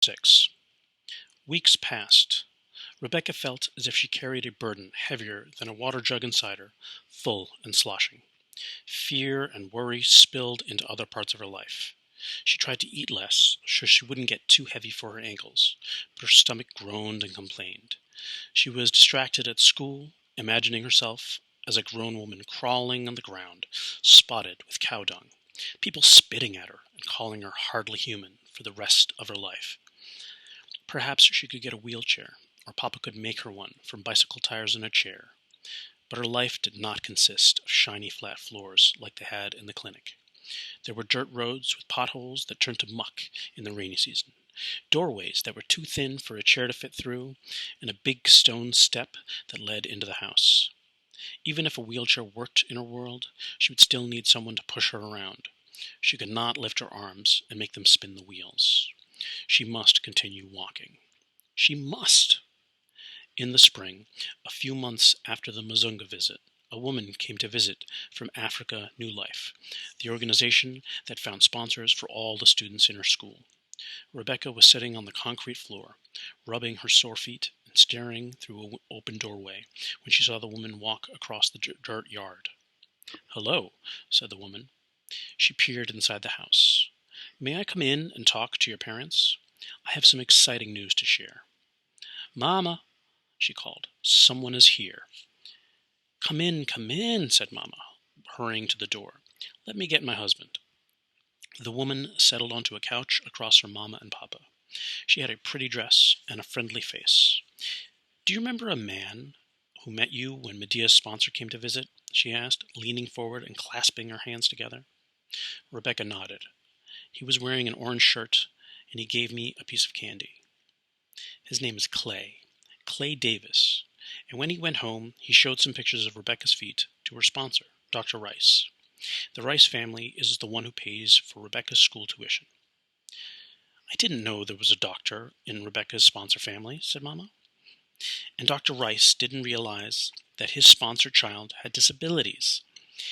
6. Weeks passed. Rebecca felt as if she carried a burden heavier than a water jug inside her, full and sloshing. Fear and worry spilled into other parts of her life. She tried to eat less so she wouldn't get too heavy for her ankles, but her stomach groaned and complained. She was distracted at school, imagining herself as a grown woman crawling on the ground, spotted with cow dung, people spitting at her and calling her hardly human for the rest of her life. Perhaps she could get a wheelchair, or Papa could make her one from bicycle tires and a chair. But her life did not consist of shiny flat floors like they had in the clinic. There were dirt roads with potholes that turned to muck in the rainy season, doorways that were too thin for a chair to fit through, and a big stone step that led into the house. Even if a wheelchair worked in her world, she would still need someone to push her around. She could not lift her arms and make them spin the wheels. She must continue walking. She must! In the spring, a few months after the Mazunga visit, a woman came to visit from Africa New Life, the organization that found sponsors for all the students in her school. Rebecca was sitting on the concrete floor, rubbing her sore feet and staring through an open doorway when she saw the woman walk across the dirt yard. "Hello," said the woman. She peered inside the house. "May I come in and talk to your parents? I have some exciting news to share." "Mama," she called, "someone is here." Come in," said Mama, hurrying to the door. "Let me get my husband." The woman settled onto a couch across from Mama and Papa. She had a pretty dress and a friendly face. "Do you remember a man who met you when Medea's sponsor came to visit?" she asked, leaning forward and clasping her hands together. Rebecca nodded. "He was wearing an orange shirt, and he gave me a piece of candy. His name is Clay Davis, and when he went home, he showed some pictures of Rebecca's feet to her sponsor, Dr. Rice. The Rice family is the one who pays for Rebecca's school tuition." "I didn't know there was a doctor in Rebecca's sponsor family," said Mama. "And Dr. Rice didn't realize that his sponsor child had disabilities.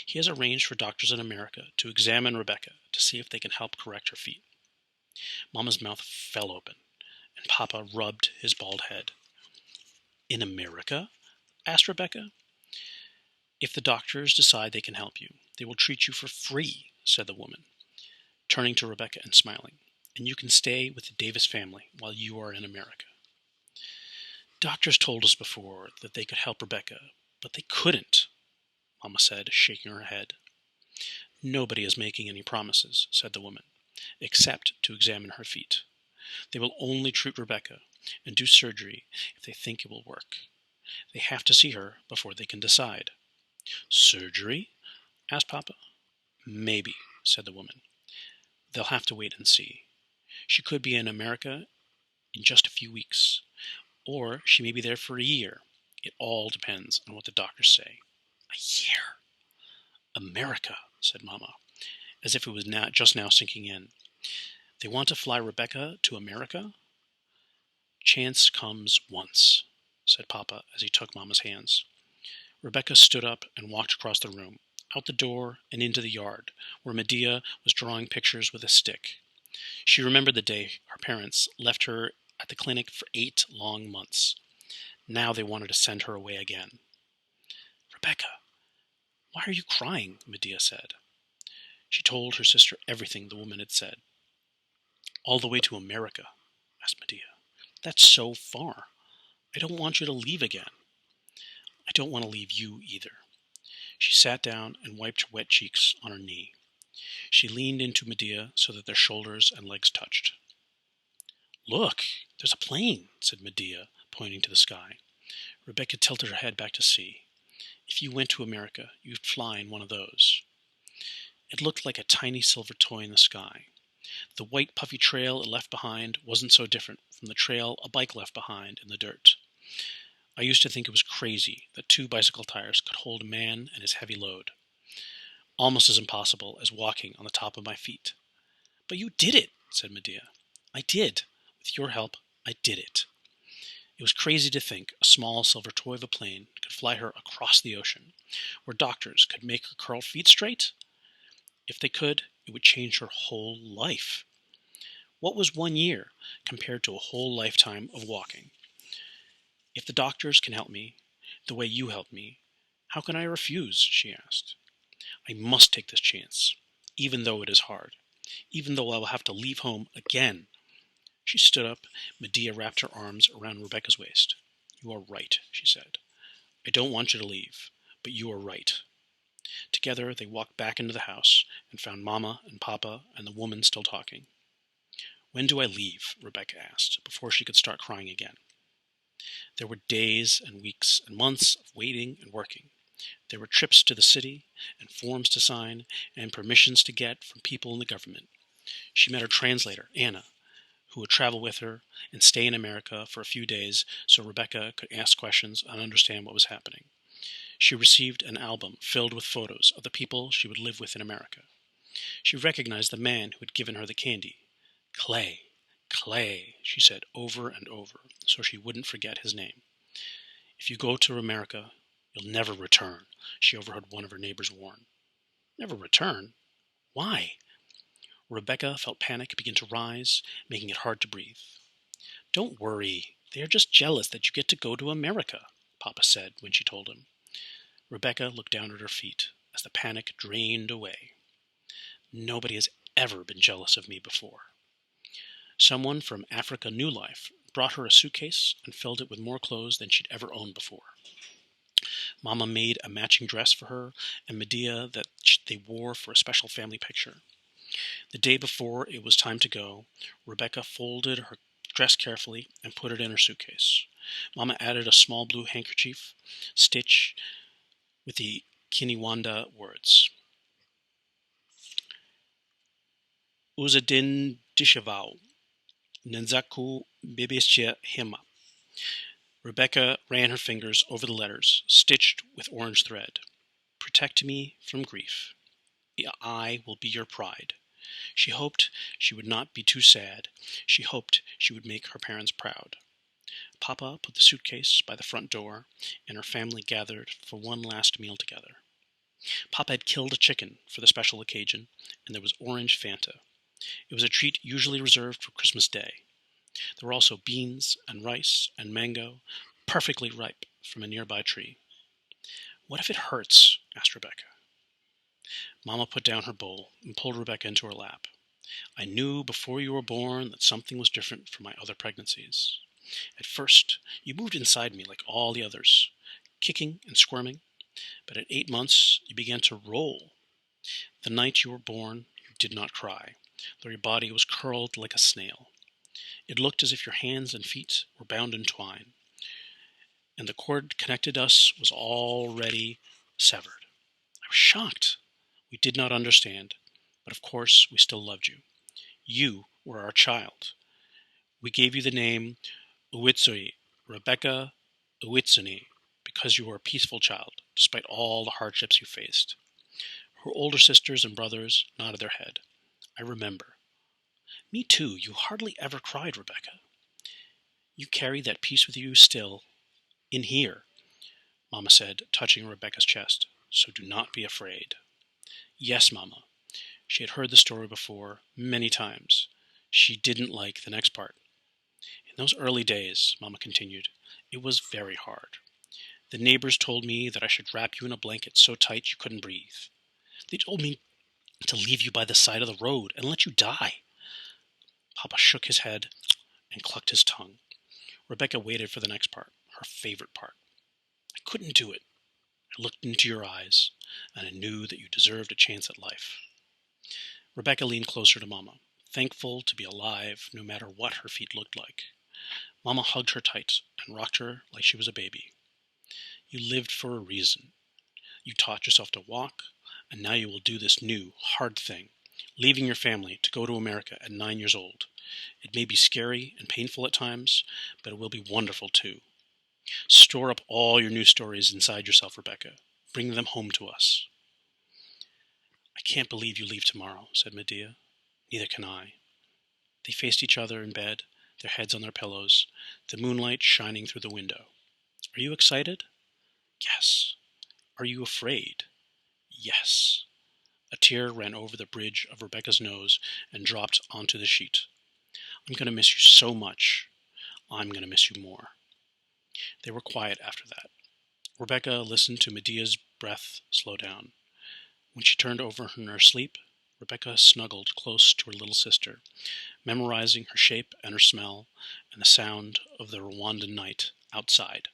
He has arranged for doctors in America to examine Rebecca to see if they can help correct her feet." Mama's mouth fell open, and Papa rubbed his bald head. "In America?" asked Rebecca. "If the doctors decide they can help you, they will treat you for free," said the woman, turning to Rebecca and smiling. "And you can stay with the Davis family while you are in America." "Doctors told us before that they could help Rebecca, but they couldn't," Mama said, shaking her head. "Nobody is making any promises," said the woman, "except to examine her feet. They will only treat Rebecca and do surgery if they think it will work. They have to see her before they can decide." "Surgery?" asked Papa. "Maybe," said the woman. "They'll have to wait and see. She could be in America in just a few weeks, or she may be there for a year. It all depends on what the doctors say." "A year? America," said Mama, as if it was just now sinking in. "They want to fly Rebecca to America?" "Chance comes once," said Papa as he took Mama's hands. Rebecca stood up and walked across the room, out the door and into the yard, where Medea was drawing pictures with a stick. She remembered the day her parents left her at the clinic for 8 long months. Now they wanted to send her away again. "Rebecca, why are you crying?" Medea said. She told her sister everything the woman had said. "All the way to America?" asked Medea. "That's so far. I don't want you to leave again." "I don't want to leave you either." She sat down and wiped her wet cheeks on her knee. She leaned into Medea so that their shoulders and legs touched. "Look, there's a plane," said Medea, pointing to the sky. Rebecca tilted her head back to see. "If you went to America, you'd fly in one of those." It looked like a tiny silver toy in the sky. The white puffy trail it left behind wasn't so different from the trail a bike left behind in the dirt. I used to think it was crazy that 2 bicycle tires could hold a man and his heavy load. Almost as impossible as walking on the top of my feet. "But you did it," said Medea. "I did. With your help, I did it." It was crazy to think a small silver toy of a plane could fly her across the ocean, where doctors could make her curl feet straight. If they could, it would change her whole life. What was 1 year compared to a whole lifetime of walking? If the doctors can help me the way you helped me, how can I refuse? She asked. I must take this chance, even though it is hard, even though I will have to leave home again. She stood up. Medea wrapped her arms around Rebecca's waist. You are right, she said. I don't want you to leave, but you are right. Together they walked back into the house and found Mama and Papa and the woman still talking. When do I leave? Rebecca asked, before she could start crying again. There were days and weeks and months of waiting and working. There were trips to the city, and forms to sign, and permissions to get from people in the government. She met her translator, Anna, who would travel with her and stay in America for a few days so Rebecca could ask questions and understand what was happening. She received an album filled with photos of the people she would live with in America. She recognized the man who had given her the candy. Clay, Clay, she said over and over, so she wouldn't forget his name. If you go to America, you'll never return, she overheard one of her neighbors warn. Never return? Why? Rebecca felt panic begin to rise, making it hard to breathe. Don't worry, they are just jealous that you get to go to America, Papa said when she told him. Rebecca looked down at her feet as the panic drained away. Nobody has ever been jealous of me before. Someone from Africa New Life brought her a suitcase and filled it with more clothes than she'd ever owned before. Mama made a matching dress for her and Medea that they wore for a special family picture. The day before it was time to go, Rebecca folded her dress carefully and put it in her suitcase. Mama added a small blue handkerchief stitched with the Kinyarwanda words. Uzadin Dishavau, Nzaku Bibische Hima. Rebecca ran her fingers over the letters, stitched with orange thread. Protect me from grief. I will be your pride. She hoped she would not be too sad. She hoped she would make her parents proud. Papa put the suitcase by the front door, and her family gathered for one last meal together. Papa had killed a chicken for the special occasion, and there was orange Fanta. It was a treat usually reserved for Christmas Day. There were also beans and rice and mango, perfectly ripe from a nearby tree. What if it hurts? Asked Rebecca. Mama put down her bowl and pulled Rebecca into her lap. I knew before you were born that something was different from my other pregnancies. At first, you moved inside me like all the others, kicking and squirming, but at 8 months you began to roll. The night you were born, you did not cry, though your body was curled like a snail. It looked as if your hands and feet were bound in twine, and the cord connected us was already severed. I was shocked. We did not understand, but of course we still loved you. You were our child. We gave you the name Uwitsui, Rebecca Uwitsuni, because you were a peaceful child, despite all the hardships you faced. Her older sisters and brothers nodded their head. I remember. Me too. You hardly ever cried, Rebecca. You carry that peace with you still, in here, Mama said, touching Rebecca's chest. So do not be afraid. Yes, Mama. She had heard the story before, many times. She didn't like the next part. In those early days, Mama continued, it was very hard. The neighbors told me that I should wrap you in a blanket so tight you couldn't breathe. They told me to leave you by the side of the road and let you die. Papa shook his head and clucked his tongue. Rebecca waited for the next part, her favorite part. I couldn't do it. I looked into your eyes, and I knew that you deserved a chance at life. Rebecca leaned closer to Mama, thankful to be alive no matter what her feet looked like. Mama hugged her tight and rocked her like she was a baby. You lived for a reason. You taught yourself to walk, and now you will do this new, hard thing, leaving your family to go to America at 9 years old. It may be scary and painful at times, but it will be wonderful too. Store up all your new stories inside yourself, Rebecca. Bring them home to us. I can't believe you leave tomorrow, said Medea. Neither can I. They faced each other in bed, their heads on their pillows, the moonlight shining through the window. Are you excited? Yes. Are you afraid? Yes. A tear ran over the bridge of Rebecca's nose and dropped onto the sheet. I'm going to miss you so much. I'm going to miss you more." They were quiet after that. Rebecca listened to Medea's breath slow down. When she turned over in her sleep, Rebecca snuggled close to her little sister, memorizing her shape and her smell and the sound of the Rwandan night outside.